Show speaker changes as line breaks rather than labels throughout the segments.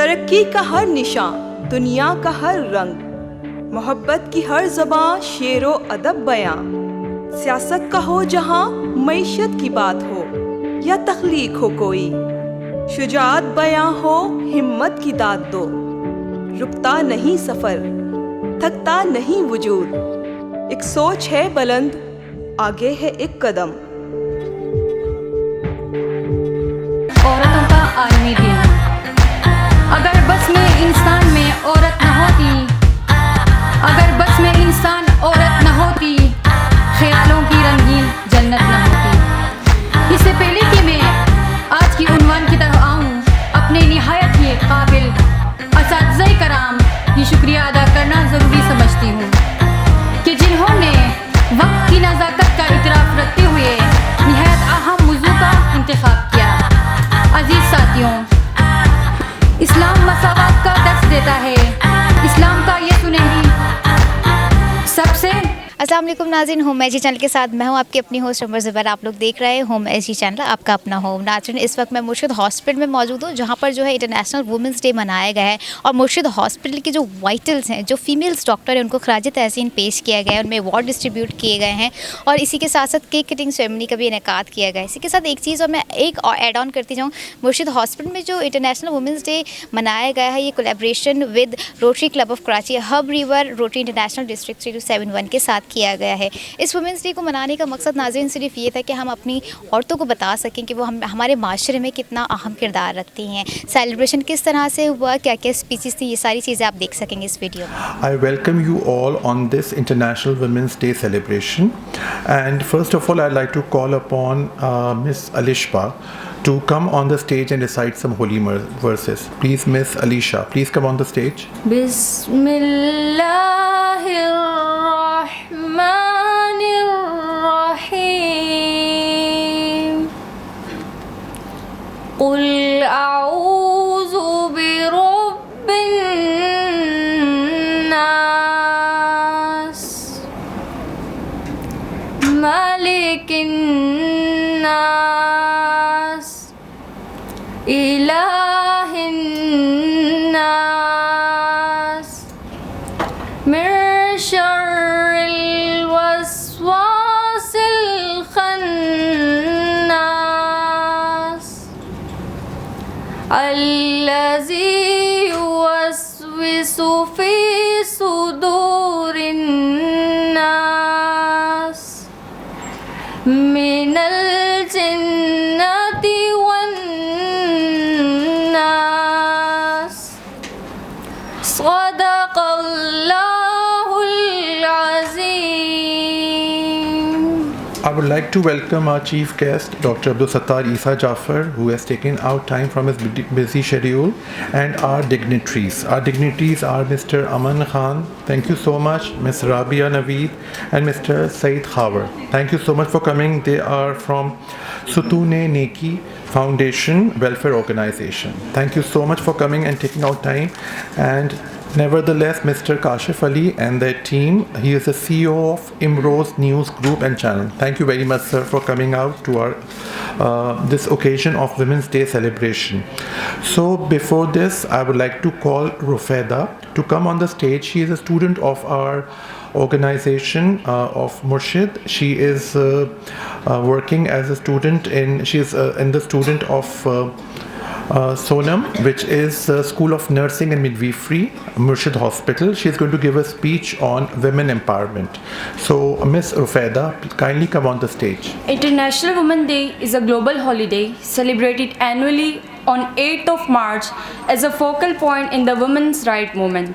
ترقی کا ہر نشاں، دنیا کا ہر رنگ، محبت کی ہر زباں، شعر و ادب بیاں، سیاست کا ہو جہاں، معیشت کی بات ہو یا تخلیق ہو کوئی، شجاعت بیاں ہو، ہمت کی داد دو، رکتا نہیں سفر، تھکتا نہیں وجود، ایک سوچ ہے بلند، آگے ہے ایک قدم۔
عورتوں کا عالمی دن۔ اگر بس میں انسان میں عورت نہ ہوتی، اگر بس میں انسان عورت نہ ہوتی، خیالوں کی رنگین جنت نہ ہوتی۔ اس سے پہلے کہ میں آج کی عنوان کی طرف آؤں، اپنے نہایت ہی قابل اساتذہ کرام کی شکریہ ادا کرنا ضروری سمجھتی ہوں کہ جنہوں نے وقت کی نزاکت کا اعتراف رکھتے ہوئے نہایت اہم موضوع کا انتخاب کیا۔ عزیز ساتھیوں، اسلام مساوات کا درس دیتا ہے۔ اسلام کا یہ سنہری سب سے
السلام علیکم ناظرین، ہوم ایجی چینل کے ساتھ میں ہوں آپ کی اپنی ہوسٹ عمر زبیر۔ آپ لوگ دیکھ رہے ہیں ہوم ایجی چینل، آپ کا اپنا ہوم۔ ناظرین، اس وقت میں مرشد ہاسپٹل میں موجود ہوں، جہاں پر جو ہے انٹرنیشنل وومنس ڈے منایا گیا ہے، اور مرشد ہاسپٹل کی جو وائٹلس ہیں، جو فیمیلس ڈاکٹر ہیں، ان کو خراج تحسین پیش کیا گیا ہے، ان میں ایوارڈ ڈسٹریبیوٹ کیے گئے ہیں، اور اسی کے ساتھ ساتھ کیک کٹنگ سیریمنی کا بھی انعقاد کیا گیا ہے۔ اسی کے ساتھ ایک چیز اور میں ایک ایڈ آن کرتی جاؤں، مرشد ہاسپٹل میں جو انٹرنیشنل وومنس ڈے منایا گیا ہے، یہ collaboration with Rotary club of Karachi, hub river Rotary international district 3271 کے ساتھ کیا گیا ہے۔ اس وومنس ڈے کو منانے کا مقصد ناظرین صرف یہ تھا کہ ہم اپنی عورتوں کو بتا سکیں کہ وہ ہمارے معاشرے میں کتنا اہم کردار رکھتی ہیں۔ سیلیبریشن کس طرح سے ہوا، کیا کیا اسپیچز تھیں، یہ ساری چیزیں آپ دیکھ سکیں گے اس ویڈیو میں۔
I welcome you all on this International Women's Day celebration, and first of all I'd like to call upon Miss Alishba to come on the stage and recite some holy verses. Please, Miss Alisha, please come on the stage.
قل اعوذ برب الناس، مالک الناس، الہ الناس، من شر الوسواس الخناس، الذي يوسوس في صدور الناس من الجنة والناس۔ صدق الله العظيم۔
I would like to welcome our chief guest, Dr. Abdul Sattar Isa Jafar, who has taken out time from his busy schedule, and our dignitaries. Our dignitaries are Mr. Aman Khan, thank you so much, Ms. Rabia Naveed, and Mr. Saeed Khawar. Thank you so much for coming. They are from Sutoon-e-Neki Foundation Welfare Organization. Thank you so much for coming and taking out time. And nevertheless, Mr. Kashif Ali and their team, he is the CEO of Imrose News Group and Channel. Thank you very much, sir, for coming out to our this occasion of Women's Day celebration. So before this, I would like to call Rufeda to come on the stage. She is a student of our organization of Murshid. She is working as a student she is in the student of Sonam, which is School of Nursing and Midwifery, Murshid Hospital. She is going to give a speech on women empowerment. So, Miss Rufeda, kindly come on the stage.
International Women's Day is a global holiday celebrated annually on 8th of March as a focal point in the women's rights movement,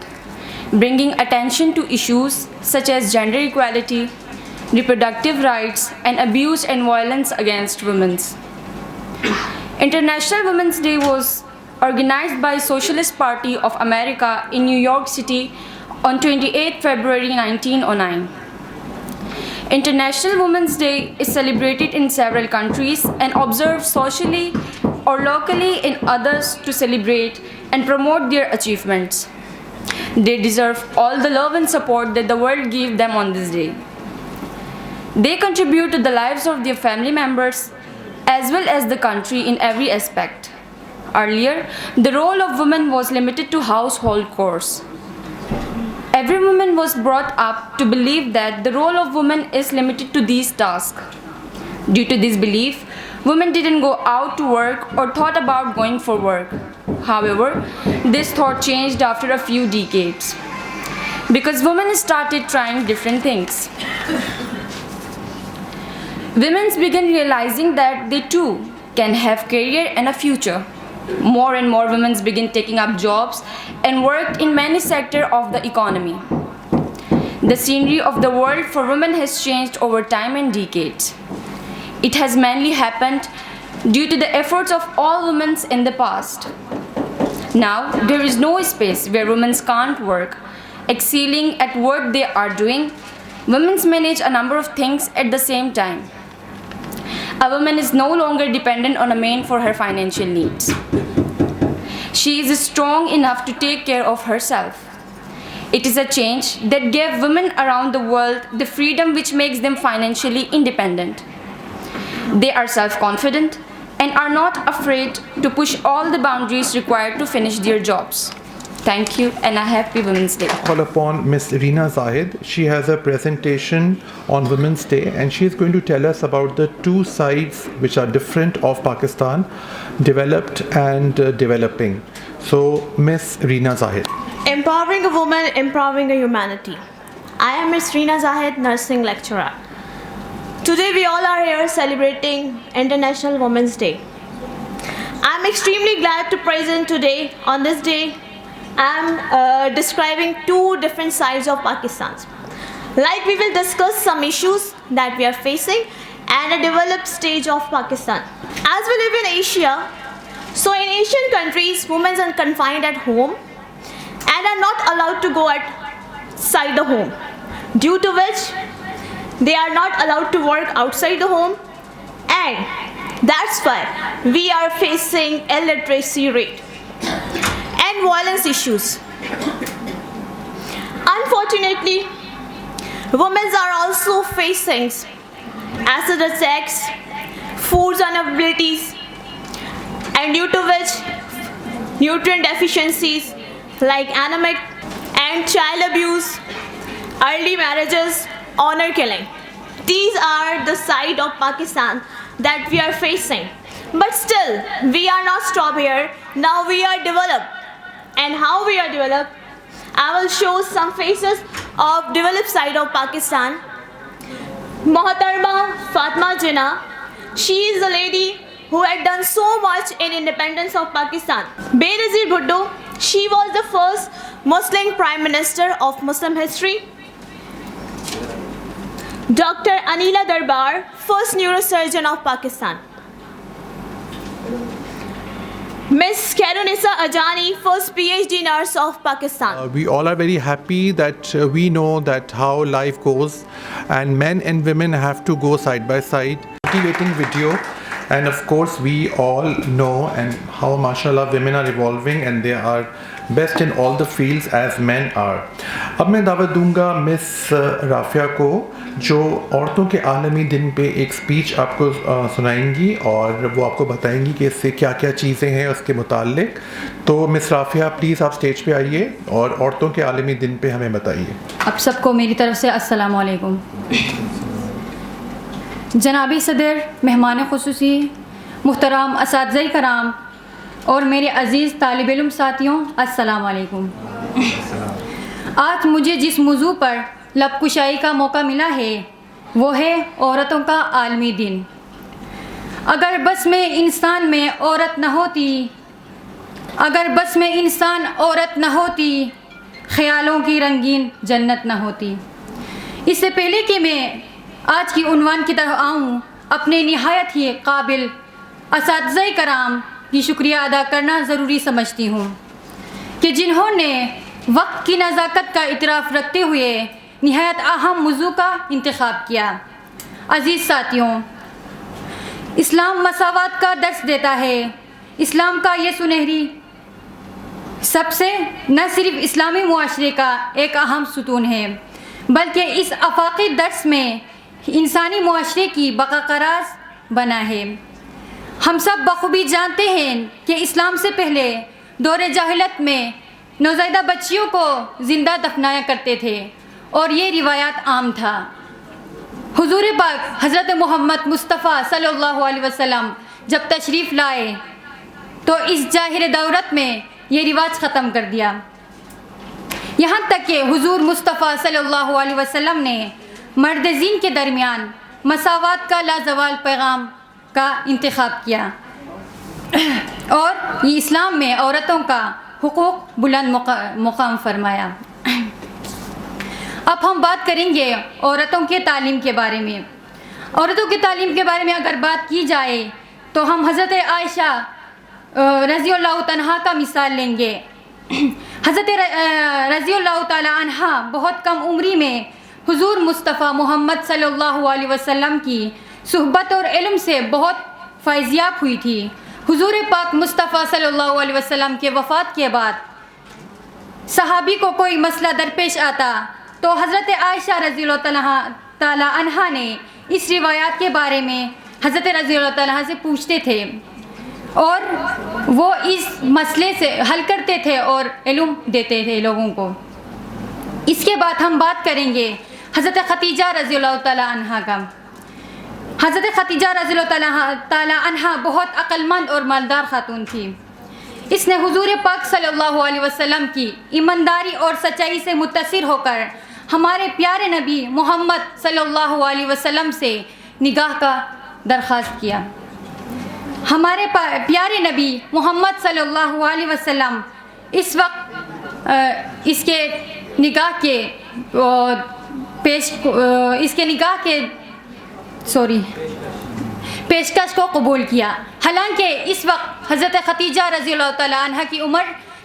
bringing attention to issues such as gender equality, reproductive rights, and abuse and violence against women. International Women's Day was organized by Socialist Party of America in New York City on 28 February 1909. International Women's Day is celebrated in several countries and observed socially or locally in others to celebrate and promote their achievements. They deserve all the love and support that the world gives them on this day. They contribute to the lives of their family members as well as the country in every aspect. Earlier, the role of women was limited to household chores. Every woman was brought up to believe that the role of woman is limited to these tasks. Due to this belief, women didn't go out to work or thought about going for work. However, this thought changed after a few decades because women started trying different things. Women began realizing that they too can have career and a future. More and more women began taking up jobs and worked in many sectors of the economy. The scenery of the world for women has changed over time and decades. It has mainly happened due to the efforts of all women in the past. Now, there is no space where women can't work. Excelling at what they are doing, women manage a number of things at the same time. A woman is no longer dependent on a man for her financial needs. She is strong enough to take care of herself. It is a change that gave women around the world the freedom which makes them financially independent. They are self-confident and are not afraid to push all the boundaries required to finish their jobs. Thank you and a happy Women's Day.
Call upon Ms. Reena Zahid. She has a presentation on Women's Day and she is going to tell us about the two sides which are different of Pakistan, developed and developing. So, Ms. Reena Zahid.
Empowering a woman, empowering a humanity. I am Ms. Reena Zahid, nursing lecturer. Today we all are here celebrating International Women's Day. I am extremely glad to present today on this day. I am describing two different sides of Pakistan. Like we will discuss some issues that we are facing and a developed stage of Pakistan. As we live in Asia, so in Asian countries, women are confined at home and are not allowed to go outside the home, due to which they are not allowed to work outside the home, and that's why we are facing illiteracy rate and violence issues. Unfortunately, women are also facing acid attacks, food unavailabilities, and due to which nutrient deficiencies like anemic and child abuse, early marriages, honor killing. These are the side of Pakistan that we are facing. But still, we are not stopped here. Now we are developed. And how we are developed, I will show some faces of developed side of Pakistan. Mohatarma Fatma Jinnah, she is a lady who had done so much in independence of Pakistan. Benazir Bhutto, she was the first Muslim Prime Minister of Muslim history. Dr. Anila Darbar, first neurosurgeon of Pakistan. Ms. Khairunisa Ajani, first PhD nurse of Pakistan.
We all are very happy that we know that how life goes and men and women have to go side by side. Motivating video, and of course we all know and how mashallah women are evolving and they are best in all the fields as men are. اب میں دعوت دوں گا مس رافیہ کو جو عورتوں کے عالمی دن پہ ایک سپیچ آپ کو سنائیں گی اور وہ آپ کو بتائیں گی کہ اس سے کیا کیا چیزیں ہیں اس کے متعلق. تو مس رافیہ پلیز آپ اسٹیج پہ آئیے اور عورتوں کے عالمی دن پہ ہمیں بتائیے.
اب سب کو میری طرف سے السلام علیکم. جنابی صدر، مہمان خصوصی، محترم اساتذہ کرام اور میرے عزیز طالب علم ساتھیوں، السلام علیکم. آج مجھے جس موضوع پر لب کشائی کا موقع ملا ہے وہ ہے عورتوں کا عالمی دن. اگر بس میں انسان میں عورت نہ ہوتی، اگر بس میں انسان عورت نہ ہوتی، خیالوں کی رنگین جنت نہ ہوتی. اس سے پہلے کہ میں آج کی عنوان کی طرف آؤں، اپنے نہایت ہی قابل اساتذہ کرام کی شکریہ ادا کرنا ضروری سمجھتی ہوں کہ جنہوں نے وقت کی نزاکت کا اعتراف رکھتے ہوئے نہایت اہم موضوع کا انتخاب کیا. عزیز ساتھیوں، اسلام مساوات کا درس دیتا ہے. اسلام کا یہ سنہری سب سے نہ صرف اسلامی معاشرے کا ایک اہم ستون ہے بلکہ اس آفاقی درس میں انسانی معاشرے کی بقا کا راز بنا ہے. ہم سب بخوبی جانتے ہیں کہ اسلام سے پہلے دور جاہلیت میں نوزائیدہ بچیوں کو زندہ دفنایا کرتے تھے اور یہ روایات عام تھا. حضور پاک حضرت محمد مصطفیٰ صلی اللہ علیہ وسلم جب تشریف لائے تو اس ظاہر دولت میں یہ رواج ختم کر دیا. یہاں تک کہ حضور مصطفیٰ صلی اللہ علیہ وسلم نے مرد زین کے درمیان مساوات کا لازوال پیغام کا انتخاب کیا اور یہ اسلام میں عورتوں کا حقوق بلند مقام فرمایا. اب ہم بات کریں گے عورتوں کے تعلیم کے بارے میں. عورتوں کی تعلیم کے بارے میں اگر بات کی جائے تو ہم حضرت عائشہ رضی اللہ عنہا کا مثال لیں گے. حضرت رضی اللہ تعالی عنہ بہت کم عمری میں حضور مصطفیٰ محمد صلی اللہ علیہ وسلم کی صحبت اور علم سے بہت فیضیاب ہوئی تھی. حضور پاک مصطفیٰ صلی اللہ علیہ وسلم کے وفات کے بعد صحابی کو کوئی مسئلہ درپیش آتا تو حضرت عائشہ رضی اللہ تعالی عنہا نے اس روایات کے بارے میں حضرت رضی اللہ تعالیٰ عنہ سے پوچھتے تھے اور وہ اس مسئلے سے حل کرتے تھے اور علم دیتے تھے لوگوں کو. اس کے بعد ہم بات کریں گے حضرت خدیجہ رضی اللہ تعالیٰ عنہا کا. حضرت خدیجہ رضی اللہ تعالیٰ عنہا بہت عقل مند اور مالدار خاتون تھی. اس نے حضور پاک صلی اللہ علیہ وسلم کی ایمانداری اور سچائی سے متاثر ہو کر ہمارے پیارے نبی محمد صلی اللہ علیہ وسلم سے نگاہ کا درخواست کیا. ہمارے پیارے نبی محمد صلی اللہ علیہ وسلم اس وقت اس کے نگاہ کے پیشکش کو قبول کیا. حالانکہ اس وقت حضرت خدیجہ رضی اللہ تعالیٰ عنہ کی عمر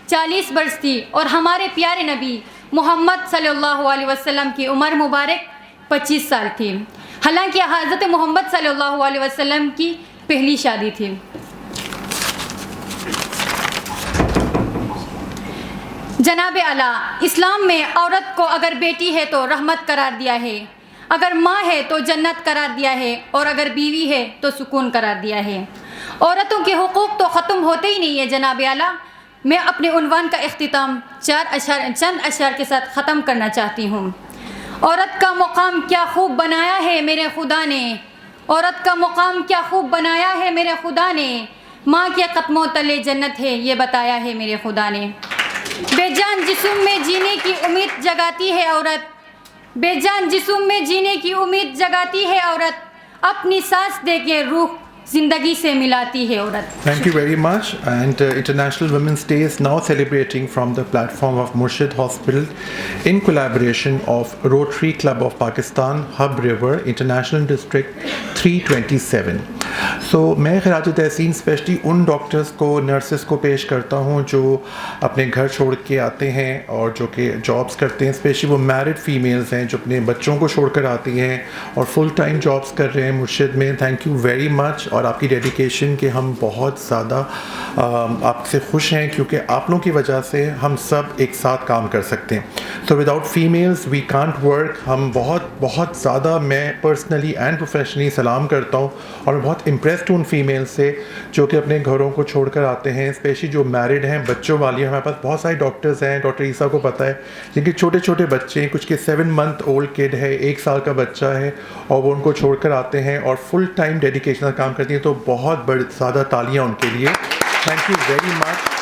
40 برس تھی اور ہمارے پیارے نبی محمد صلی اللہ علیہ وسلم کی عمر مبارک 25 سال تھی. حالانکہ حضرت محمد صلی اللہ علیہ وسلم کی پہلی شادی تھی. جناب اعلیٰ، اسلام میں عورت کو اگر بیٹی ہے تو رحمت قرار دیا ہے، اگر ماں ہے تو جنت قرار دیا ہے اور اگر بیوی ہے تو سکون قرار دیا ہے. عورتوں کے حقوق تو ختم ہوتے ہی نہیں ہے جناب اعلیٰ. میں اپنے عنوان کا اختتام چند اشعار کے ساتھ ختم کرنا چاہتی ہوں. عورت کا مقام کیا خوب بنایا ہے میرے خدا نے، عورت کا مقام کیا خوب بنایا ہے میرے خدا نے، ماں کے قدموں تلے جنت ہے یہ بتایا ہے میرے خدا نے. بے جان جسم میں جینے کی امید جگاتی ہے عورت، بے جان جسم میں جینے کی امید جگاتی ہے عورت، اپنی سانس دے کے روح زندگی سے ملاتی ہے عورت.
Thank you very much. And International Women's Day is now celebrating from the platform of Murshid Hospital in collaboration of Rotary Club of Pakistan, Hub River, International District 327. So میں خراج تحسین اسپیشلی ان ڈاکٹرز کو، nurses کو پیش کرتا ہوں جو اپنے گھر چھوڑ کے آتے ہیں اور جو کہ جابس کرتے ہیں. اسپیشلی وہ میرڈ فیمیلز ہیں جو اپنے بچوں کو چھوڑ کر آتی ہیں اور فل ٹائم جابس کر رہے ہیں مرشد میں. Thank you very much. اور آپ کی ڈیڈیکیشن کے ہم بہت زیادہ آپ سے خوش ہیں کیونکہ آپ لوگوں کی وجہ سے ہم سب ایک ساتھ کام کر سکتے ہیں. So without females we can't work. ہم بہت زیادہ، میں پرسنلی اینڈ پروفیشنلی سلام کرتا ہوں اور میں بہت امپریسڈ ہوں ان فیمیل سے جو کہ اپنے گھروں کو چھوڑ کر آتے ہیں، اسپیشلی جو میرڈ ہیں، بچوں والی ہیں. ہمارے پاس بہت سارے ڈاکٹرز ہیں، ڈاکٹر عیسیٰ کو پتہ ہے، جن کے چھوٹے چھوٹے بچے ہیں، کچھ کے 7 month old kid ہے، 1 سال کا بچہ ہے، اور وہ ان کو چھوڑ کر آتے ہیں اور فل ٹائم ڈیڈیکیشن کا کام کرتی ہیں. تو بہت بڑی زیادہ تالیاں ان کے لیے. Thank you very much.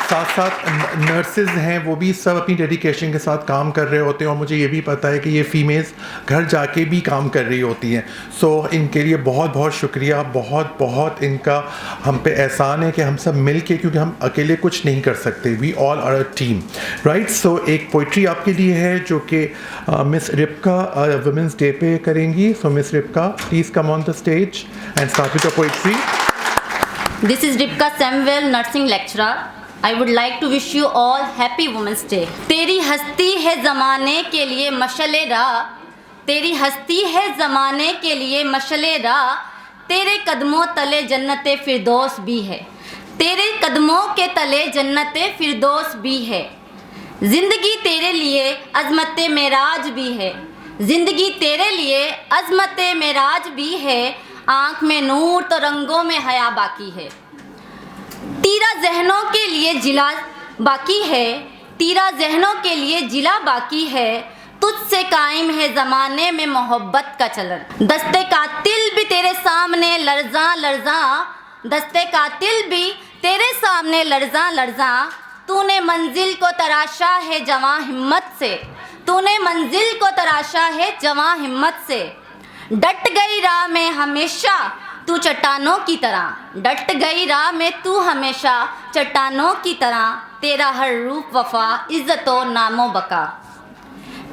ساتھ ساتھ نرسز ہیں، وہ بھی سب اپنی ڈیڈیکیشن کے ساتھ کام کر رہے ہوتے ہیں اور مجھے یہ بھی پتہ ہے کہ یہ فیمیلز گھر جا کے بھی کام کر رہی ہوتی ہیں. سو ان کے لیے بہت بہت شکریہ، بہت ان کا ہم پہ احسان ہے کہ ہم سب مل کے، کیونکہ ہم اکیلے کچھ نہیں کر سکتے. وی آل آر اے ٹیم، رائٹ. سو ایک پوئٹری آپ کے لیے ہے جو کہ مس ربکا ویمنس ڈے پہ کریں گی. So miss Rebecca please come on the stage and start with the poetry.
This is Ripka Samuel, nursing lecturer. I would like to wish you all happy Women's Day. تیری ہستی ہے زمانے کے لیے مشعل راہ، تیری ہستی ہے زمانے کے لیے مشعل راہ، تیرے قدموں تلے جنت فردوس بھی ہے، تیرے قدموں کے تلے جنت فردوس بھی ہے. زندگی تیرے لیے عظمت معراج بھی ہے، زندگی تیرے لیے عظمت معراج بھی ہے، آنکھ میں نور تو رنگوں میں حیا باقی ہے. تیرا ذہنوں کے لیے جلا باقی ہے, تیرا ذہنوں کے لیے جلا باقی ہے, تجھ سے قائم ہے زمانے میں محبت کا چلن. دستے قاتل بھی تیرے سامنے لرزاں لرزاں, دستے قاتل بھی تیرے سامنے لرزاں لرزاں, تو نے منزل کو تراشا ہے جواں ہمت سے, تو نے منزل کو تراشا ہے جواں ہمت سے. ڈٹ گئی راہ میں ہمیشہ تو چٹانوں کی طرح, ڈٹ گئی راہ میں تو ہمیشہ چٹانوں کی طرح, تیرا ہر روپ وفا عزت و نام و بقا.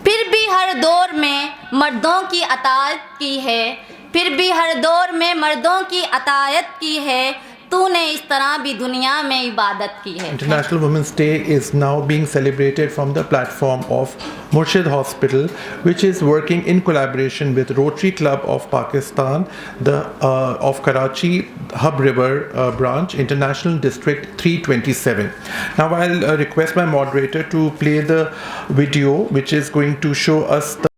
پھر بھی ہر دور میں مردوں کی اطاعت کی ہے, پھر بھی ہر دور میں مردوں کی اطاعت کی ہے, تو نے اس طرح بھی دنیا میں عبادت کی ہے.
International Women's Day is now being celebrated from the platform of Murshid Hospital, which is working in collaboration with Rotary Club of Pakistan, the of Karachi Hub River branch, International District 327. Now I'll request my moderator to play the video which is going to show us the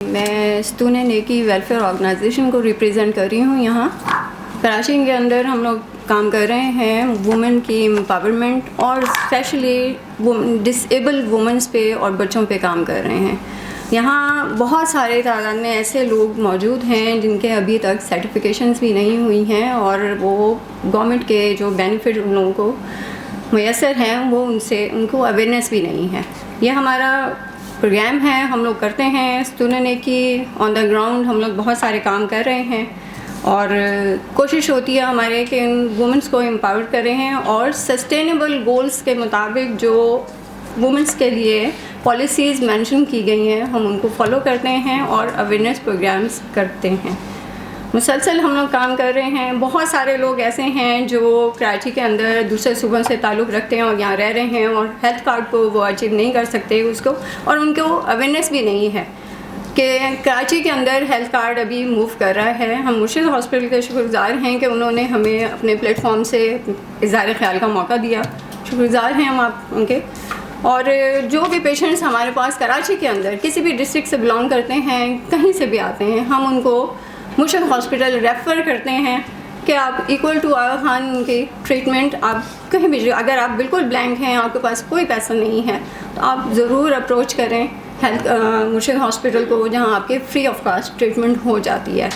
میں ستون نیکی welfare organization کو represent کر رہی ہوں. یہاں کراچی کے اندر ہم لوگ کام کر رہے ہیں وومن کی امپاورمنٹ اور اسپیشلی ڈسیبل وومنس پہ اور بچوں پہ کام کر رہے ہیں. یہاں بہت سارے تعداد میں ایسے لوگ موجود ہیں جن کے ابھی تک سرٹیفکیشنز بھی نہیں ہوئی ہیں اور وہ گورنمنٹ کے جو بینیفٹ ان لوگوں کو میسر ہیں وہ ان کو اویئرنیس بھی نہیں ہے. یہ ہمارا پروگرام ہے, ہم لوگ کرتے ہیں ستون نیکی آن دا گراؤنڈ. ہم لوگ بہت سارے کام کر رہے ہیں اور کوشش ہوتی ہے ہمارے کہ ان وومنس کو امپاور کریں ہیں اور سسٹینیبل گولز کے مطابق جو وومنس کے لیے پالیسیز مینشن کی گئی ہیں ہم ان کو فالو کرتے ہیں اور اویئرنیس پروگرامز کرتے ہیں. مسلسل ہم لوگ کام کر رہے ہیں. بہت سارے لوگ ایسے ہیں جو کراچی کے اندر دوسرے صوبوں سے تعلق رکھتے ہیں اور یہاں رہ رہے ہیں اور ہیلتھ کارڈ کو وہ اچیو نہیں کر سکتے اس کو, اور ان کو اویئرنیس بھی نہیں ہے کہ کراچی کے اندر ہیلتھ کارڈ ابھی موو کر رہا ہے. ہم مرشد ہاسپٹل کے شکر گزار ہیں کہ انہوں نے ہمیں اپنے پلیٹ فارم سے اظہار خیال کا موقع دیا. شکر گزار ہیں ہم آپ ان کے. اور جو بھی پیشنٹس ہمارے پاس کراچی کے اندر کسی بھی ڈسٹرکٹ سے بلانگ کرتے ہیں، کہیں سے بھی آتے ہیں، ہم ان کو مرشد ہاسپٹل ریفر کرتے ہیں کہ آپ ایکول ٹو آغا خان کی ٹریٹمنٹ آپ کہیں بھی، اگر آپ بالکل بلینک ہیں، آپ کے پاس کوئی پیسہ نہیں ہے، تو آپ ضرور اپروچ کریں ہیلتھ مرشد ہاسپٹل کو، جہاں آپ کے فری آف کاسٹ ٹریٹمنٹ ہو جاتی ہے.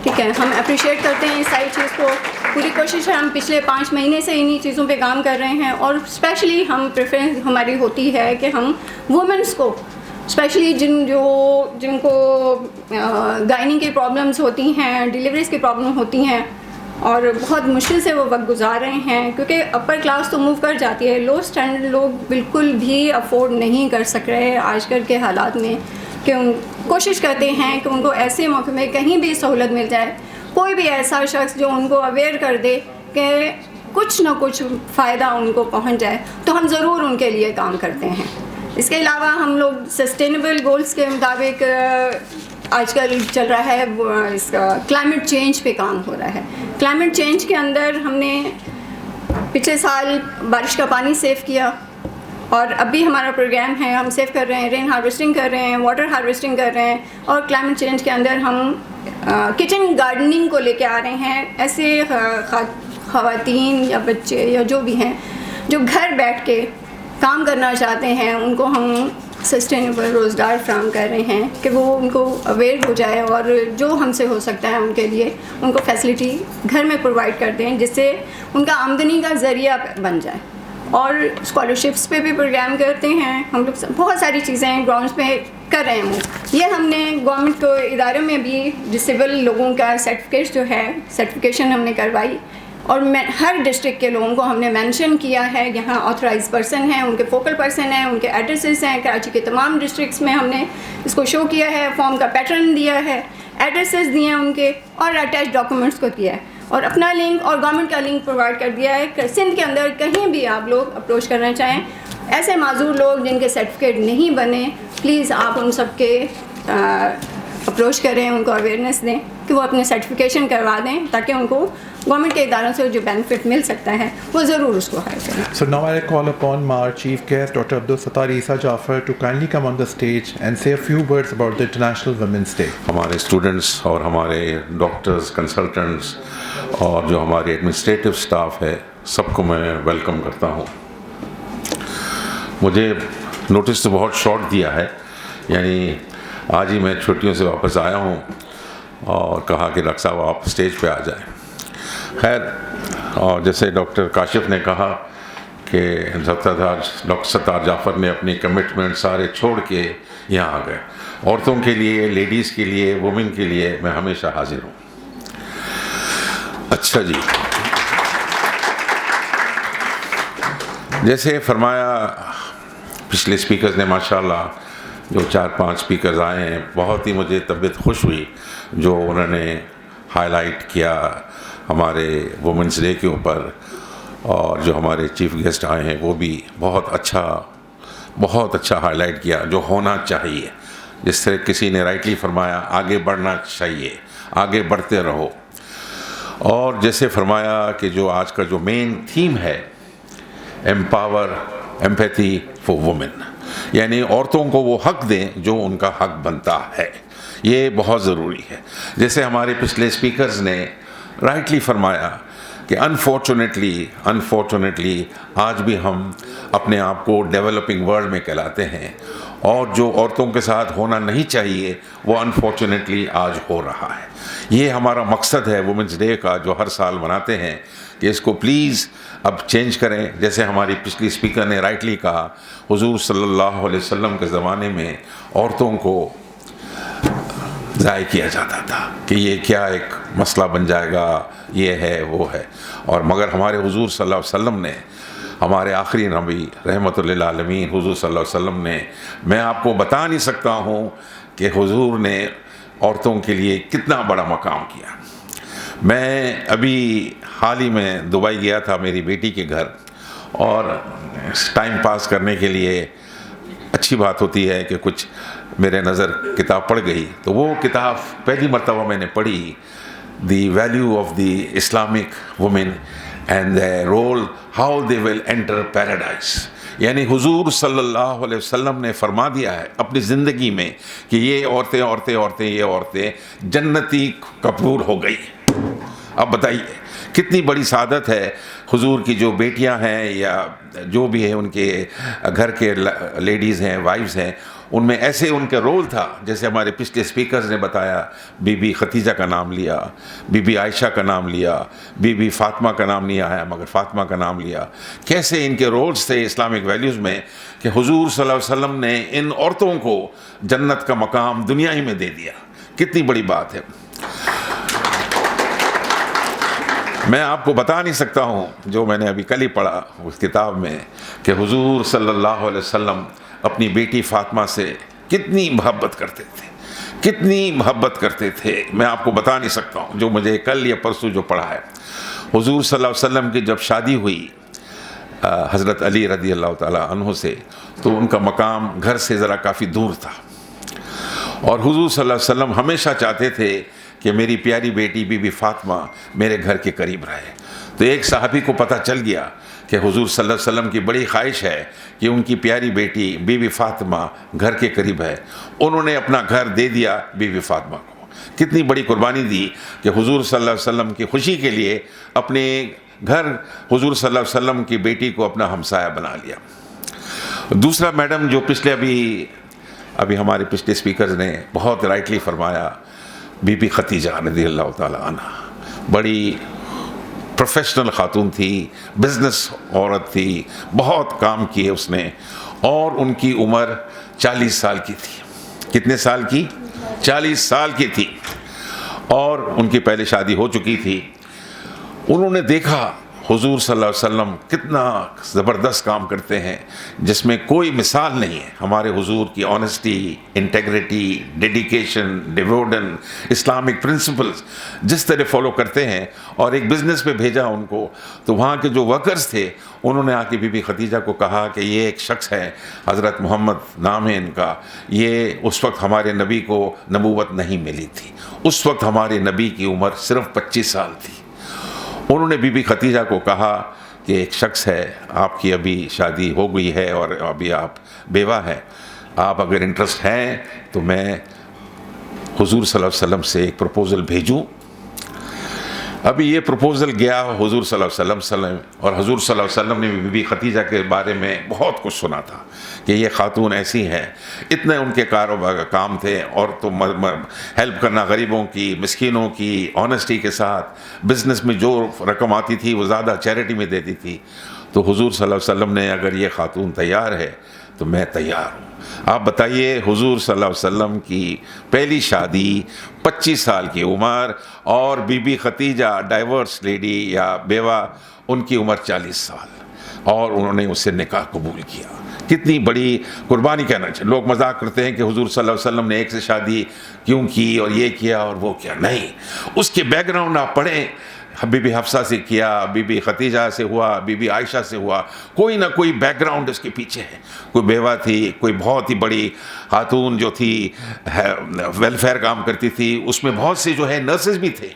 ٹھیک ہے، ہم اپریشیٹ کرتے ہیں اس ساری چیز کو. پوری کوشش ہے، ہم پچھلے 5 مہینے سے انہی چیزوں پہ کام کر رہے ہیں، اور اسپیشلی ہم پریفرنس ہماری ہوتی ہے کہ ہم وومنس کو، اسپیشلی جن کو گائنی کی پرابلمس ہوتی ہیں، ڈیلیوریز کی پرابلم ہوتی ہیں، اور بہت مشکل سے وہ وقت گزار رہے ہیں، کیونکہ اپر کلاس تو موو کر جاتی ہے، لو اسٹینڈرڈ لوگ بالکل بھی افورڈ نہیں کر سک رہے آج کل کے حالات میں، کہ کوشش کرتے ہیں کہ ان کو ایسے موقع میں کہیں بھی سہولت مل جائے، کوئی بھی ایسا شخص جو ان کو اویئر کر دے کہ کچھ نہ کچھ فائدہ ان کو پہنچ جائے، تو ہم ضرور ان کے لیے کام کرتے ہیں. اس کے علاوہ ہم لوگ سسٹینیبل گولز کے مطابق آج کل چل رہا ہے اس کا کلائمیٹ چینج پہ کام ہو رہا ہے. کلائمیٹ چینج کے اندر ہم نے پچھلے سال بارش کا پانی سیو کیا، اور اب بھی ہمارا پروگرام ہے، ہم سیو کر رہے ہیں، رین ہارویسٹنگ کر رہے ہیں، واٹر ہارویسٹنگ کر رہے ہیں، اور کلائمیٹ چینج کے اندر ہم کچن گارڈننگ کو لے کے آ رہے ہیں. ایسے خواتین یا بچے یا جو بھی ہیں جو گھر بیٹھ کے کام کرنا چاہتے ہیں، ان کو ہم سسٹینیبل روزگار فراہم کر رہے ہیں کہ وہ ان کو اویئر ہو جائے، اور جو ہم سے ہو سکتا ہے ان کے لیے ان کو فیسلٹی گھر میں پرووائڈ کر دیں، جس سے ان کا آمدنی کا ذریعہ بن جائے. اور اسکالرشپس پہ بھی پروگرام کرتے ہیں ہم لوگ، بہت ساری چیزیں گراؤنڈس پہ کر رہے ہیں. یہ ہم نے گورنمنٹ کو اداروں میں بھی ڈسیبل لوگوں کا سرٹیفکیٹ جو ہے، سرٹیفکیشن ہم نے کروائی، اور ہر ڈسٹرکٹ کے لوگوں کو ہم نے مینشن کیا ہے، یہاں آتھورائز پرسن ہیں، ان کے فوکل پرسن ہیں، ان کے ایڈریسز ہیں. کراچی کے تمام ڈسٹرکٹس میں ہم نے اس کو شو کیا ہے، فارم کا پیٹرن دیا ہے، ایڈریسز دیے ہیں ان کے، اور اٹیچ ڈاکومنٹس کو کیا ہے، اور اپنا لنک اور گورنمنٹ کا لنک پرووائڈ کر دیا ہے کہ سندھ کے اندر کہیں بھی آپ لوگ اپروچ کرنا چاہیں، ایسے معذور لوگ جن کے سرٹیفکیٹ نہیں بنے، پلیز آپ ان سب کے اپروچ کریں، ان کو اویئرنیس دیں کہ وہ اپنے سرٹیفکیشن کروا دیں، تاکہ ان کو گورنمنٹ کے اداروں سے جو بینیفٹ مل سکتا ہے وہ ضرور اس کو ہائر کریں.
So now I call upon our chief guest, Dr. Abdul Sattar Isa Jafar, to kindly come on the stage and say a few words about the International Women's Day.
ہمارے students اور ہمارے doctors, consultants, اور جو ہمارے administrative staff ہے، سب کو میں welcome کرتا ہوں. مجھے نوٹس تو بہت شارٹ دیا ہے، یعنی آج ہی میں چھٹیوں سے واپس آیا ہوں اور کہا کہ ڈاکٹر صاحب آپ اسٹیج پہ آ جائیں. خیر، اور جیسے ڈاکٹر کاشف نے کہا کہ ڈاکٹر ستار جعفر نے اپنی کمٹمنٹ سارے چھوڑ کے یہاں آ گئے. عورتوں کے لیے، لیڈیز کے لیے، وومن کے لیے میں ہمیشہ حاضر ہوں. اچھا جی، جیسے فرمایا پچھلے اسپیکرز نے، ماشاءاللہ جو 4-5 اسپیکرز آئے ہیں، بہت ہی مجھے طبیعت خوش ہوئی جو انہوں نے ہائی لائٹ کیا ہمارے وومنس ڈے کے اوپر، اور جو ہمارے چیف گیسٹ آئے ہیں وہ بھی بہت اچھا ہائی لائٹ کیا جو ہونا چاہیے. جس طرح کسی نے رائٹلی فرمایا، آگے بڑھنا چاہیے، آگے بڑھتے رہو. اور جیسے فرمایا کہ جو آج کا جو مین تھیم ہے، ایمپاور ایمپیتھی فار وومن، یعنی عورتوں کو وہ حق دیں جو ان کا حق بنتا ہے. یہ بہت ضروری ہے. جیسے ہمارے پچھلے اسپیکرز نے رائٹلی فرمایا کہ انفارچونیٹلی آج بھی ہم اپنے آپ کو ڈیولپنگ ورلڈ میں کہلاتے ہیں، اور جو عورتوں کے ساتھ ہونا نہیں چاہیے وہ انفارچونیٹلی آج ہو رہا ہے. یہ ہمارا مقصد ہے وومنس ڈے کا، جو ہر سال مناتے ہیں، کہ اس کو پلیز اب چینج کریں. جیسے ہماری پچھلی اسپیکر نے رائٹلی کہا، حضور صلی اللہ علیہ وسلم کے زمانے میں عورتوں کو ضائع کیا جاتا تھا کہ یہ کیا ایک مسئلہ بن جائے گا، یہ ہے وہ ہے. اور مگر ہمارے حضور صلی اللہ علیہ وسلم نے، ہمارے آخری نبی رحمت للعالمین حضور صلی اللہ علیہ وسلم نے، میں آپ کو بتا نہیں سکتا ہوں کہ حضور نے عورتوں کے لیے کتنا بڑا مقام کیا. میں ابھی حال ہی میں دبئی گیا تھا میری بیٹی کے گھر، اور ٹائم پاس کرنے کے لیے اچھی بات ہوتی ہے کہ کچھ میرے نظر کتاب پڑھ گئی. تو وہ کتاب پہلی مرتبہ میں نے پڑھی، the value of the Islamic woman and the role how they will enter paradise. یعنی حضور صلی اللہ علیہ وسلم نے فرما دیا ہے اپنی زندگی میں کہ یہ عورتیں یہ عورتیں جنتی قبول ہو گئی. اب بتائیے کتنی بڑی سعادت ہے. حضور کی جو بیٹیاں ہیں یا جو بھی ہیں ان کے گھر کے لیڈیز ہیں, وائفز ہیں, ان میں ایسے ان کا رول تھا جیسے ہمارے پچھلے اسپیکرز نے بتایا. بی بی خدیجہ کا نام لیا, بی بی عائشہ کا نام لیا, بی بی فاطمہ کا نام نہیں آیا مگر فاطمہ کا نام لیا. کیسے ان کے رولز تھے اسلامک ویلیوز میں کہ حضور صلی اللہ علیہ وسلم نے ان عورتوں کو جنت کا مقام دنیا ہی میں دے دیا. کتنی بڑی بات ہے. میں آپ کو بتا نہیں سکتا ہوں جو میں نے ابھی کل ہی پڑھا اس کتاب میں کہ حضور صلی اللہ علیہ وسلم اپنی بیٹی فاطمہ سے کتنی محبت کرتے تھے, کتنی محبت کرتے تھے. میں آپ کو بتا نہیں سکتا ہوں جو مجھے کل یا پرسوں جو پڑھا ہے. حضور صلی اللہ علیہ وسلم کی جب شادی ہوئی حضرت علی رضی اللہ تعالیٰ عنہ سے, تو ان کا مقام گھر سے ذرا کافی دور تھا, اور حضور صلی اللہ علیہ وسلم ہمیشہ چاہتے تھے کہ میری پیاری بیٹی بی بی فاطمہ میرے گھر کے قریب رہے. تو ایک صحابی کو پتہ چل گیا کہ حضور صلی اللہ علیہ وسلم کی بڑی خواہش ہے کہ ان کی پیاری بیٹی بی بی فاطمہ گھر کے قریب ہے. انہوں نے اپنا گھر دے دیا بی بی فاطمہ کو. کتنی بڑی قربانی دی کہ حضور صلی اللہ علیہ وسلم کی خوشی کے لیے اپنے گھر حضور صلی اللہ علیہ وسلم کی بیٹی کو اپنا ہمسایہ بنا لیا. دوسرا میڈم جو پچھلے ابھی ہمارے پچھلے اسپیکرز نے بہت رائٹلی فرمایا, بی بی خدیجہ رضی اللہ تعالیٰ عنہ بڑی پروفیشنل خاتون تھی, بزنس عورت تھی, بہت کام کیے اس نے, اور ان کی عمر 40 سال کی تھی. کتنے سال کی؟ 40 سال کی تھی, اور ان کی پہلے شادی ہو چکی تھی. انہوں نے دیکھا حضور صلی اللہ علیہ وسلم کتنا زبردست کام کرتے ہیں جس میں کوئی مثال نہیں ہے. ہمارے حضور کی honesty, integrity, dedication, devotion, Islamic principles جس طرح فالو کرتے ہیں. اور ایک بزنس پہ بھیجا ان کو, تو وہاں کے جو ورکرز تھے انہوں نے آ کے بی بی خدیجہ کو کہا کہ یہ ایک شخص ہے, حضرت محمد نام ہے ان کا, یہ اس وقت ہمارے نبی کو نبوت نہیں ملی تھی, اس وقت ہمارے نبی کی عمر صرف 25 سال تھی. انہوں نے بی بی خدیجہ کو کہا کہ ایک شخص ہے, آپ کی ابھی شادی ہو گئی ہے اور ابھی آپ بیوہ ہیں, آپ اگر انٹرسٹ ہیں تو میں حضور صلی اللہ علیہ وسلم سے ایک پروپوزل بھیجوں. ابھی یہ پروپوزل گیا حضور صلی اللہ علیہ وسلم, اور حضور صلی اللہ علیہ وسلم نے بی بی خدیجہ کے بارے میں بہت کچھ سنا تھا کہ یہ خاتون ایسی ہیں, اتنے ان کے کاروبار کا کام تھے, اور تو ہیلپ کرنا غریبوں کی, مسکینوں کی, آنیسٹی کے ساتھ. بزنس میں جو رقم آتی تھی وہ زیادہ چیریٹی میں دیتی تھی. تو حضور صلی اللہ علیہ وسلم نے اگر یہ خاتون تیار ہے تو میں تیار ہوں. آپ بتائیے حضور صلی اللہ علیہ وسلم کی پہلی شادی, 25 سال کی عمر, اور بی بی خدیجہ ڈائیورس لیڈی یا بیوہ, ان کی عمر 40 سال, اور انہوں نے اس سے نکاح قبول کیا. کتنی بڑی قربانی کہنا چاہیے. لوگ مذاق کرتے ہیں کہ حضور صلی اللہ علیہ وسلم نے ایک سے شادی کیوں کی اور یہ کیا اور وہ کیا. نہیں, اس کے بیک گراؤنڈ آپ پڑھیں. بی بی حفصہ سے کیا, بی بی خدیجہ سے ہوا, بی بی عائشہ سے ہوا, کوئی نہ کوئی بیک گراؤنڈ اس کے پیچھے ہے. کوئی بیوہ تھی, کوئی بہت ہی بڑی خاتون جو تھی ویلفیئر کام کرتی تھی, اس میں بہت سے جو ہے نرسز بھی تھے.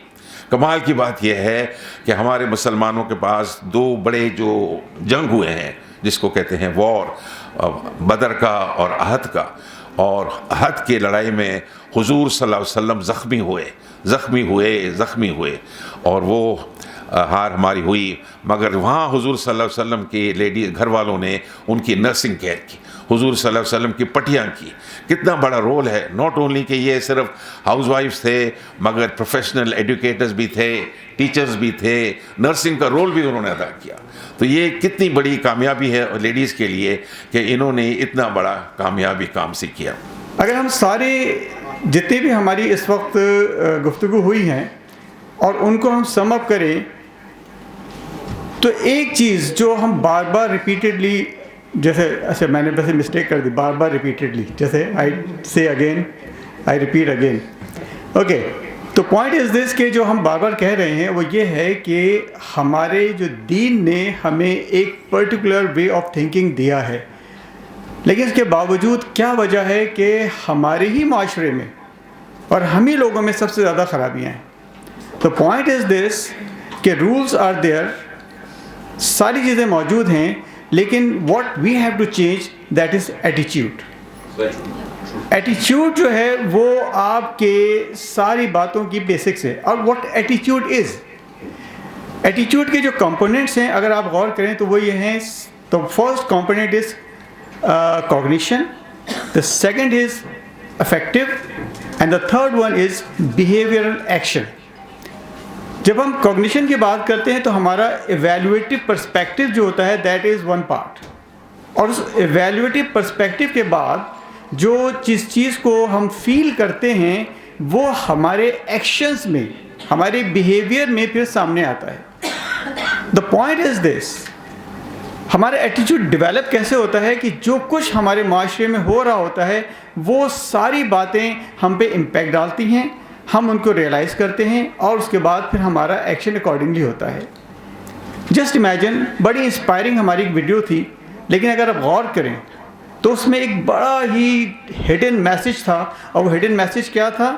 کمال کی بات یہ ہے کہ ہمارے مسلمانوں کے پاس 2 بڑے جو جنگ ہوئے ہیں جس کو کہتے ہیں وار, بدر کا اور احد کا, اور احد کی لڑائی میں حضور صلی اللہ علیہ وسلم زخمی ہوئے اور وہ ہار ہماری ہوئی, مگر وہاں حضور صلی اللہ علیہ وسلم کی لیڈیز گھر والوں نے ان کی نرسنگ کیئر کی, حضور صلی اللہ علیہ وسلم کی پٹیاں کی. کتنا بڑا رول ہے. ناٹ اونلی کہ یہ صرف ہاؤس وائفز تھے, مگر پروفیشنل ایڈوکیٹرز بھی تھے, ٹیچرز بھی تھے, نرسنگ کا رول بھی انہوں نے ادا کیا. تو یہ کتنی بڑی کامیابی ہے لیڈیز کے لیے کہ انہوں نے اتنا بڑا کامیابی کام سے کیا.
اگر ہم سارے جتنے بھی ہماری اس وقت گفتگو ہوئی ہیں اور ان کو ہم سم اپ کریں تو ایک چیز جو ہم بار بار ریپیٹڈلی, جیسے اچھا میں نے ویسے مسٹیک کر دی, بار بار ریپیٹڈلی, جیسے آئی سے again I repeat again. Okay, تو پوائنٹ از دس کہ جو ہم بار بار کہہ رہے ہیں وہ یہ ہے کہ ہمارے جو دین نے ہمیں ایک پرٹیکولر وے آف تھنکنگ دیا ہے, لیکن اس کے باوجود کیا وجہ ہے کہ ہمارے ہی معاشرے میں اور ہم ہی لوگوں میں سب سے زیادہ خرابیاں ہیں. تو پوائنٹ از دس کہ رولز آر دیئر, ساری چیزیں موجود ہیں, لیکن what we have to change that is ایٹیچیوڈ. ایٹیچیوڈ جو ہے وہ آپ کے ساری باتوں کی بیسکس ہے. اور واٹ ایٹیچیوڈ از, ایٹیچیوڈ کے جو کمپوننٹس ہیں اگر آپ غور کریں تو وہ یہ ہیں. تو first component is cognition, the second is affective, and the third one is behavioral action. جب ہم cognition کی بات کرتے ہیں تو ہمارا evaluative perspective جو ہوتا ہے that is one part. اور اس evaluative perspective کے بعد جو جس چیز کو ہم فیل کرتے ہیں وہ ہمارے ایکشنز میں, ہمارے بیہیویئر میں پھر سامنے آتا ہے. The point is this, ہمارا ایٹیچیوڈ ڈیولپ کیسے ہوتا ہے کہ جو کچھ ہمارے معاشرے میں ہو رہا ہوتا ہے وہ ساری باتیں ہم پہ امپیکٹ ڈالتی ہیں, ہم ان کو ریئلائز کرتے ہیں اور اس کے بعد پھر ہمارا ایکشن اکارڈنگلی ہوتا ہے. جسٹ امیجن, بڑی انسپائرنگ ہماری ایک ویڈیو تھی, لیکن اگر آپ غور کریں تو اس میں ایک بڑا ہی ہڈن میسج تھا, اور وہ ہڈن میسج کیا تھا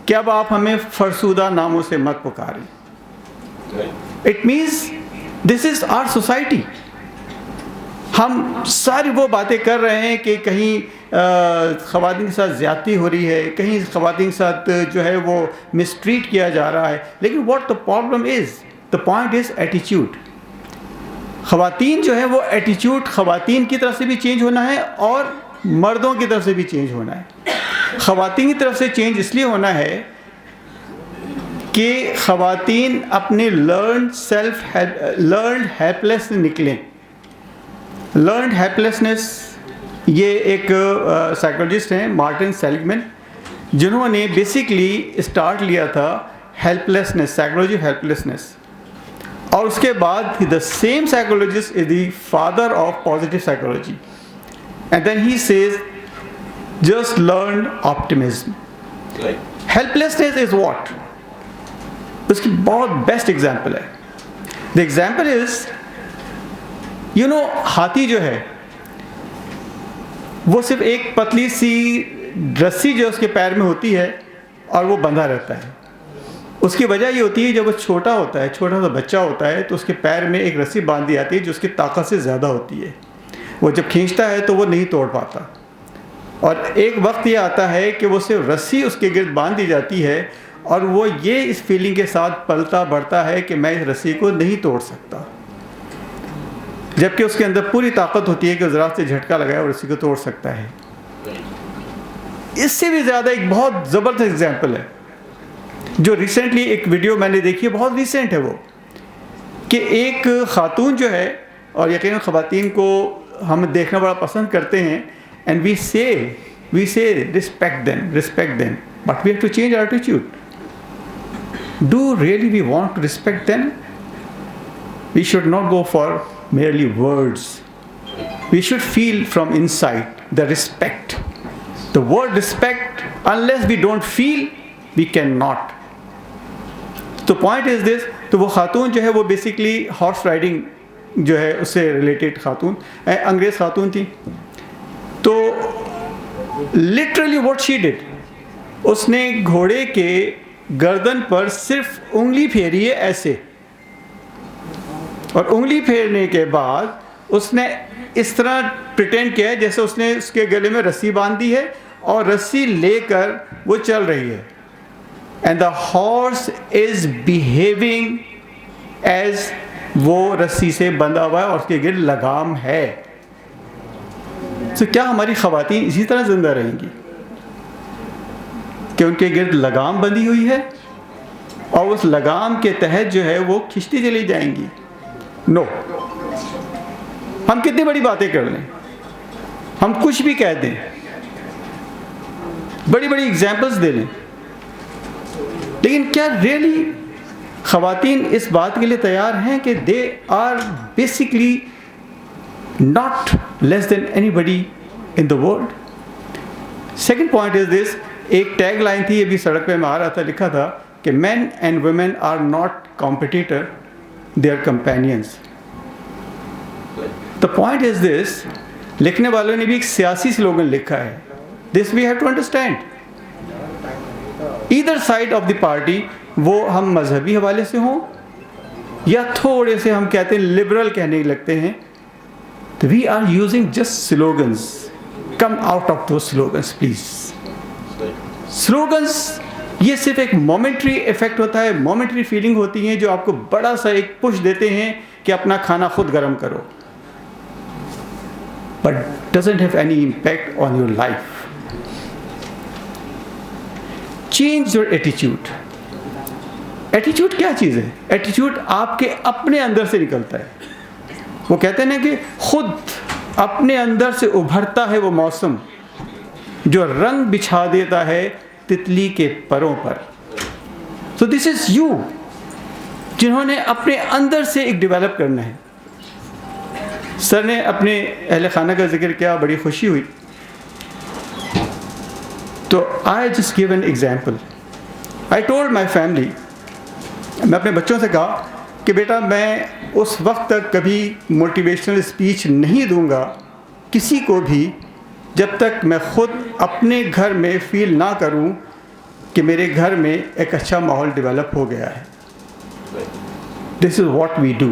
کہ اب آپ ہمیں فرسودہ ناموں سے مت پکاریں. It means this is our society. ہم ساری وہ باتیں کر رہے ہیں کہ کہیں خواتین کے ساتھ زیادتی ہو رہی ہے, کہیں خواتین کے ساتھ جو ہے وہ مسٹریٹ کیا جا رہا ہے, لیکن what the problem is, the point is ایٹیچیوڈ. خواتین جو ہے وہ ایٹیچیوڈ خواتین کی طرف سے بھی چینج ہونا ہے اور مردوں کی طرف سے بھی چینج ہونا ہے. خواتین کی طرف سے چینج اس لیے ہونا ہے کہ خواتین اپنے لرنڈ ہیلپلیس سے نکلیں. لرنڈ ہیلپلیسنس, یہ ایک سائیکولوجسٹ ہیں مارٹن سیلیگمن, جنہوں نے بیسکلی اسٹارٹ لیا تھا ہیلپلیسنس, سائیکولوجی آف ہیلپلیسنس. اور اس کے بعد the same psychologist is the father of positive psychology, and then he says just learn optimism. Helplessness is what, اس کی بہت بیسٹ ایگزامپل ہے. The example is, you know, ہاتھی جو ہے وہ صرف ایک پتلی سی رسی جو اس کے پیر میں ہوتی ہے اور وہ بندھا رہتا ہے. اس کی وجہ یہ ہوتی ہے جب وہ چھوٹا ہوتا ہے, چھوٹا سا بچہ ہوتا ہے, تو اس کے پیر میں ایک رسی باندھ دی جاتی ہے جو اس کی طاقت سے زیادہ ہوتی ہے. وہ جب کھینچتا ہے تو وہ نہیں توڑ پاتا, اور ایک وقت یہ آتا ہے کہ وہ صرف رسی اس کے گرد باندھ دی جاتی ہے اور وہ یہ اس فیلنگ کے ساتھ پلتا بڑھتا ہے کہ میں اس رسی کو نہیں توڑ سکتا, جبکہ اس کے اندر پوری طاقت ہوتی ہے کہ ذرا سے جھٹکا لگائے اور اسی کو توڑ سکتا ہے. اس سے بھی زیادہ ایک بہت زبردست ایگزامپل ہے جو ریسنٹلی ایک ویڈیو میں نے دیکھی ہے, بہت ریسنٹ ہے وہ, کہ ایک خاتون جو ہے, اور یقیناً خواتین کو ہم دیکھنا بڑا پسند کرتے ہیں, and we say respect them, but we have to change our attitude. Do really we want to respect them? We should not go for merely words. We should feel from inside the respect. The word respect, unless we don't feel, we cannot. The point is this, تو وہ خاتون جو ہے وہ basically horse riding جو ہے اس سے related خاتون, انگریز خاتون تھی. تو literally what she did, اس نے گھوڑے کے گردن پر صرف انگلی پھیری ہے ایسے, اور انگلی پھیرنے کے بعد اس نے اس طرح پریٹینڈ کیا ہے جیسے اس نے اس کے گلے میں رسی باندھ دی ہے اور رسی لے کر وہ چل رہی ہے. And the horse is behaving as وہ رسی سے بندھا ہوا ہے اور اس کے گرد لگام ہے. تو کیا ہماری خواتین اسی طرح زندہ رہیں گی کہ ان کے گرد لگام بندھی ہوئی ہے اور اس لگام کے تحت جو ہے وہ کھنچتی چلی جائیں گی؟ نو. ہم کتنی بڑی باتیں کر لیں, ہم کچھ بھی کہہ دیں, بڑی بڑی ایگزامپلس دے لیں, لیکن کیا ریئلی خواتین اس بات کے لیے تیار ہیں کہ they are basically not less than anybody in the world? Second point is this, ایک ٹیگ لائن تھی, یہ بھی سڑک پہ میں آ رہا تھا, لکھا تھا کہ men and women are not competitor, they are companions. The point is this, لکھنے والوں نے بھی ایک سیاسی سلوگن لکھا ہے. This we have to understand. Either side of the party, وہ ہم مذہبی حوالے سے ہوں یا تھوڑے سے ہم کہتے ہیں لبرل کہنے لگتے ہیں, we are using just slogans. Come out of those slogans, please. Slogans یہ صرف ایک مومنٹری افیکٹ ہوتا ہے, مومنٹری فیلنگ ہوتی ہیں جو آپ کو بڑا سا ایک پش دیتے ہیں کہ اپنا کھانا خود گرم کرو, but doesn't have any impact on your life. Change your attitude. ایٹیچیوڈ کیا چیز ہے؟ ایٹیچیوڈ آپ کے اپنے اندر سے نکلتا ہے. وہ کہتے ہیں نا کہ خود اپنے اندر سے ابھرتا ہے وہ موسم جو رنگ بچھا دیتا ہے تتلی کے پروں پر. تو دس از یو, جنہوں نے اپنے اندر سے ایک ڈیولپ کرنا ہے. سر نے اپنے اہل خانہ کا ذکر کیا, بڑی خوشی ہوئی. تو I just give an example. I told my family, میں اپنے بچوں سے کہا کہ بیٹا میں اس وقت تک کبھی موٹیویشنل اسپیچ نہیں دوں گا کسی کو بھی جب تک میں خود اپنے گھر میں فیل نہ کروں کہ میرے گھر میں ایک اچھا ماحول ڈیولپ ہو گیا ہے. This is what we do.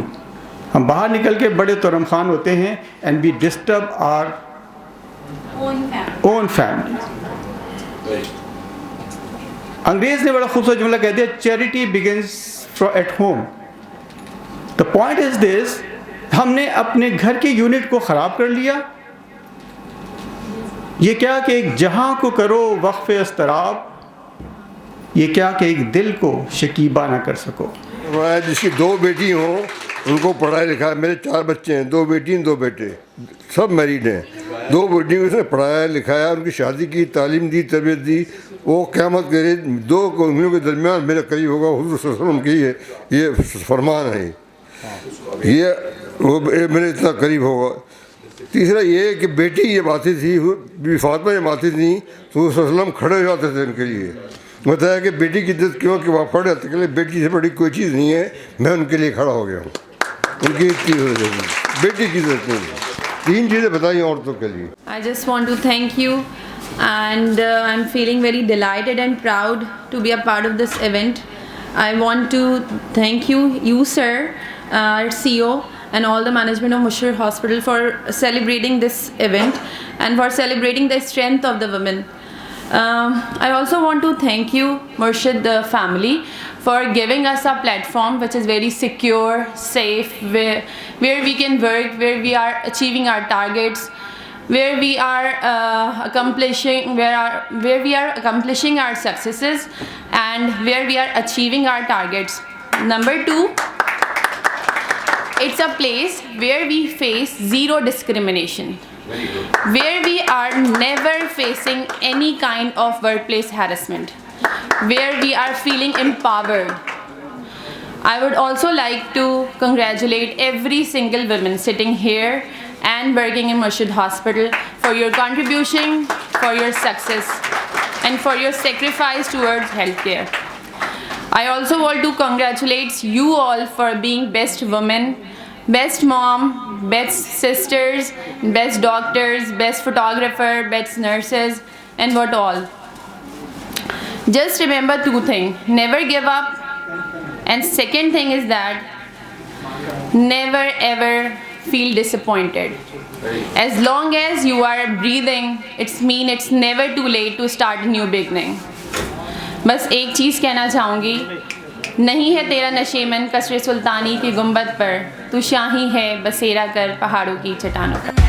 ہم باہر نکل کے بڑے تورم خان ہوتے ہیں and we disturb our own family. انگریز نے بڑا خوبصورت جملہ کہہ دیا, charity begins at home. The point is this, ہم نے اپنے گھر کے یونٹ کو خراب کر لیا. یہ کیا کہ ایک جہاں کو کرو وقف اضطراب, یہ کیا کہ ایک دل کو شکیبا نہ کر سکو.
جس کی 2 بیٹی ہوں ان کو پڑھایا لکھایا. میرے 4 بچے ہیں, 2 بیٹی 2 بیٹے, سب میریڈ ہیں. 2 بیٹیوں سے پڑھایا لکھایا, ان کی شادی کی, تعلیم دی, تربیت دی. وہ قیامت کے 2 انگلیوں کے درمیان میرے قریب ہوگا. حضور صلی اللہ علیہ وسلم کی یہ فرمان ہے, یہ وہ میرے اتنا قریب ہوگا. تیسرا یہ کہ بیٹی یہ باتیں تھی, بی فاطمہ یہ باتیں تھیں تو حضور صلی اللہ علیہ وسلم کھڑے ہو جاتے تھے ان کے لیے. بتایا کہ بیٹی کی عزت کیوں, کہ وہ کھڑے ہوتے کے لیے بیٹی سے بڑی کوئی چیز نہیں ہے, میں ان کے لیے کھڑا ہو گیا ہوں. ان کی بیٹی کی عزت نہیں ہے. 3 چیزیں بتائیں عورتوں کے لیے.
I just want to thank you and I'm feeling very delighted and proud to be a part of this event. I want to thank you sir, our CEO and all the management of Mushir Hospital for celebrating this event and for celebrating the strength of the women. I also want to thank you Murshid family for giving us a platform which is very secure, safe, where we can work, where we are achieving our targets, where we are accomplishing our successes and where we are achieving our targets. Number 2, it's a place where we face zero discrimination, where we are never facing any kind of workplace harassment, where we are feeling empowered. I would also like to congratulate every single woman sitting here and working in Murshid Hospital for your contribution, for your success, and for your sacrifice towards healthcare. I also want to congratulate you all for being best women, best mom, best sisters, best doctors, best photographer, best nurses, and what all. Just remember 2 things. Never give up. And second thing is that never ever feel disappointed. As long as you are breathing, it's never too late to start a new beginning. بس ایک چیز کہنا چاہوں گی, نہیں ہے تیرا نشیمن قصر سلطانی کی گنبد پر, تو شاہی ہے بسیرا کر پہاڑوں کی چٹانوں پر.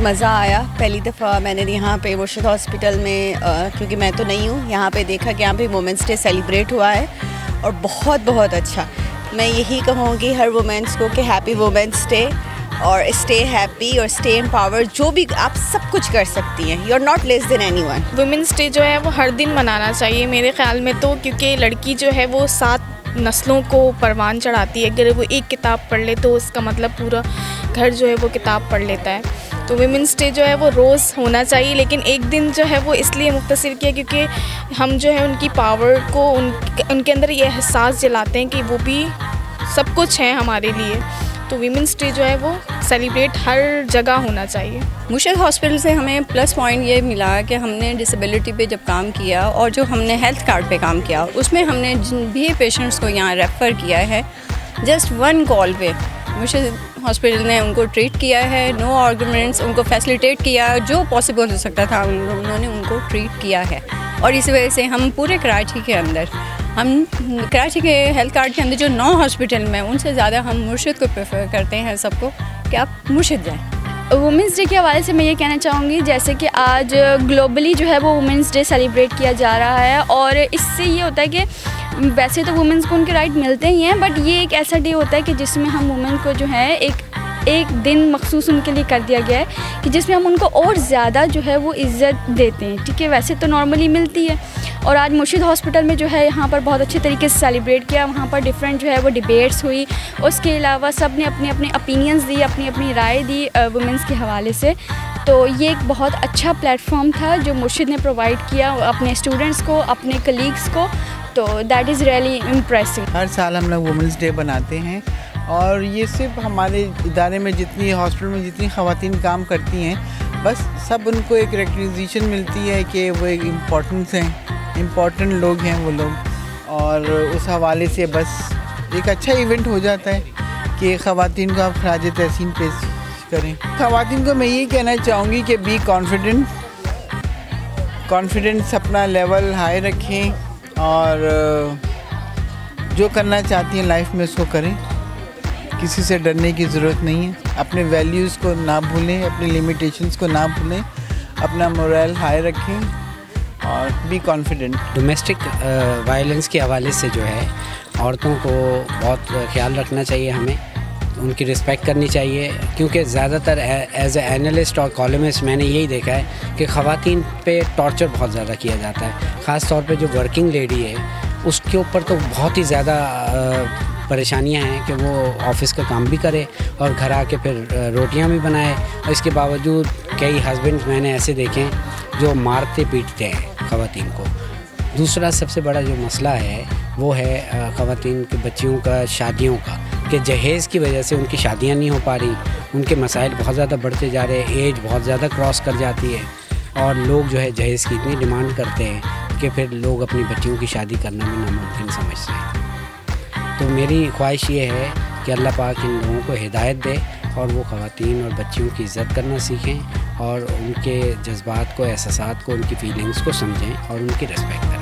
مزہ آیا. پہلی دفعہ میں نے یہاں پہ مرشد ہاسپٹل میں, کیونکہ میں تو نہیں ہوں, یہاں پہ دیکھا کہ یہاں پہ وومنس ڈے سیلیبریٹ ہوا ہے اور بہت بہت اچھا. میں یہی کہوں گی ہر وومنس کو کہ ہیپی وومنس ڈے, اور اسٹے ہیپی اور اسٹے امپاور. جو بھی آپ سب کچھ کر سکتی ہیں, you are not less than anyone.
Women's day جو ہے وہ ہر دن منانا چاہیے میرے خیال میں تو, کیونکہ لڑکی جو ہے وہ 7 نسلوں کو پروان چڑھاتی ہے. اگر وہ ایک کتاب پڑھ لے تو اس کا مطلب پورا گھر جو ہے وہ کتاب پڑھ لیتا ہے. تو ویمنس ڈے جو ہے وہ روز ہونا چاہیے, لیکن ایک دن جو ہے وہ اس لیے مختصر کیا کیونکہ ہم جو ہے ان کی پاور کو, ان کے اندر یہ احساس جلاتے ہیں کہ وہ بھی سب کچھ ہیں ہمارے لیے. تو ویمنس ڈے جو ہے وہ سیلیبریٹ ہر جگہ ہونا چاہیے.
مرشد ہاسپٹل سے ہمیں پلس پوائنٹ یہ ملا کہ ہم نے ڈسیبلٹی پہ جب کام کیا اور جو ہم نے ہیلتھ کارڈ پہ کام کیا, اس میں ہم نے جن بھی پیشنٹس کو یہاں ریفر کیا ہے جسٹ 1 کال پہ مرشد ہاسپٹل نے ان کو ٹریٹ کیا ہے. نو آرگومنٹس, ان کو فیسلیٹیٹ کیا, جو پاسبل ہو سکتا تھا انہوں نے ان کو ٹریٹ کیا ہے. اور اس وجہ سے ہم پورے کراچی کے اندر, ہم کراچی کے ہیلتھ کارڈ کے اندر جو 9 ہاسپٹل میں, ان سے زیادہ ہم مرشد کو پریفر کرتے ہیں سب کو کہ آپ مرشد جائیں.
وومنس ڈے کے حوالے سے میں یہ کہنا چاہوں گی جیسے کہ آج گلوبلی جو ہے وہ وومنس ڈے سیلیبریٹ کیا جا رہا ہے, اور اس سے یہ ہوتا ہے کہ ویسے تو وومنس کو ان کے رائٹ ملتے ہی ہیں, بٹ یہ ایک ایسا ڈے ہوتا ہے کہ جس میں ہم وومن کو جو ہے ایک دن مخصوص ان کے لیے کر دیا گیا ہے کہ جس میں ہم ان کو اور زیادہ جو ہے وہ عزت دیتے ہیں. ٹھیک ہے, ویسے تو نارملی ملتی ہے, اور آج مرشد ہاسپٹل میں جو ہے یہاں پر بہت اچھے طریقے سے سیلیبریٹ کیا. وہاں پر ڈفرینٹ جو ہے وہ ڈبیٹس ہوئی, اس کے علاوہ سب نے اپنے اپنے اپینینس دی, اپنی اپنی رائے دی وومنس کے حوالے سے. تو یہ ایک بہت اچھا پلیٹ فارم تھا جو مرشد نے پرووائڈ کیا اپنے اسٹوڈنٹس کو, اپنے کلیگس کو. تو دیٹ از ریئلی امپریسنگ.
ہر سال ہم لوگ وومنس ڈے بناتے ہیں, اور یہ صرف ہمارے ادارے میں جتنی ہاسپٹل میں جتنی خواتین کام کرتی ہیں, بس سب ان کو ایک ریکگنیشن ملتی ہے کہ وہ ایک امپورٹنٹ لوگ ہیں وہ لوگ, اور اس حوالے سے بس ایک اچھا ایونٹ ہو جاتا ہے کہ خواتین کو آپ خراج تحسین پیش کریں. خواتین کو میں یہ کہنا چاہوں گی کہ بی کانفیڈنس اپنا لیول ہائی رکھیں, اور جو کرنا چاہتی ہیں لائف میں اس کو کریں. کسی سے ڈرنے کی ضرورت نہیں ہے. اپنے ویلیوز کو نہ بھولیں, اپنی لیمیٹیشنز کو نہ بھولیں, اپنا مورائل ہائی رکھیں اور بی کانفیڈنٹ.
ڈومیسٹک وائلنس کے حوالے سے جو ہے عورتوں کو بہت خیال رکھنا چاہیے, ہمیں ان کی رسپیکٹ کرنی چاہیے, کیونکہ زیادہ تر ایز اے اینالسٹ اور کالمسٹ میں نے یہی دیکھا ہے کہ خواتین پہ ٹارچر بہت زیادہ کیا جاتا ہے. خاص طور پہ جو ورکنگ لیڈی ہے اس کے اوپر تو بہت ہی زیادہ پریشانیاں ہیں کہ وہ آفس کا کام بھی کرے اور گھر آ کے پھر روٹیاں بھی بنائے, اور اس کے باوجود کئی ہسبینڈ میں نے ایسے دیکھے ہیں جو مارتے پیٹتے ہیں خواتین کو. دوسرا سب سے بڑا جو مسئلہ ہے وہ ہے خواتین کے بچیوں کا, شادیوں کا, کہ جہیز کی وجہ سے ان کی شادیاں نہیں ہو پا رہی, ان کے مسائل بہت زیادہ بڑھتے جا رہے ہیں, ایج بہت زیادہ کراس کر جاتی ہے, اور لوگ جو ہے جہیز کی اتنی ڈیمانڈ کرتے ہیں کہ پھر لوگ اپنی بچیوں کی شادی کرنا بھی ناممکن سمجھتے ہیں. تو میری خواہش یہ ہے کہ اللہ پاک ان لوگوں کو ہدایت دے اور وہ خواتین اور بچیوں کی عزت کرنا سیکھیں, اور ان کے جذبات کو, احساسات کو, ان کی فیلنگس کو سمجھیں اور ان کی ریسپیکٹ کریں.